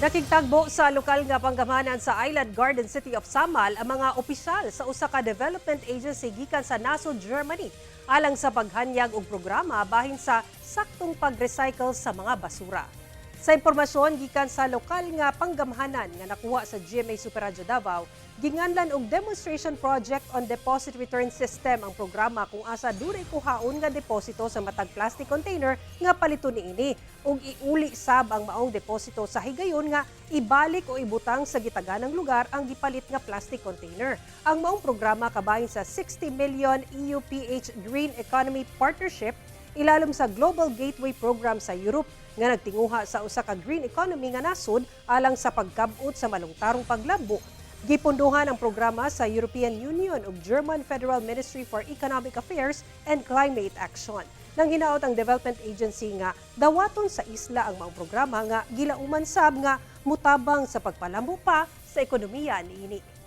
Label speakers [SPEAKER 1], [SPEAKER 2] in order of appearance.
[SPEAKER 1] Nakigtagbo sa lokal nga panggamanan sa Island Garden City of Samal ang mga opisyal sa usa ka development agency gikan sa nasod, Germany alang sa paghanyag og programa bahin sa saktong pag-recycle sa mga basura. Sa impormasyon gikan sa lokal nga panggamahanan nga nakuha sa GMA Superradyo Davao, ginganlan og demonstration project on deposit return system ang programa kung asa dunay kuhaon nga deposito sa matag plastic container nga paliton niini ug iuli sab ang maong deposito sa higayon nga ibalik o ibutang sa gitaganang lugar ang gipalit nga plastic container. Ang maong programa kabahin sa 60 million EU-PH Green Economy Partnership ilalom sa Global Gateway Program sa Europe nga nagtinguha sa usa ka green economy nga nasod alang sa pagkabot sa malungtarong paglabo. Gipunduhan ang programa sa European Union ug German Federal Ministry for Economic Affairs and Climate Action. Nang hinaot ang development agency nga dawaton sa isla ang maong programa nga gilauman sab nga mutabang sa pagpalambo pa sa ekonomiya niini.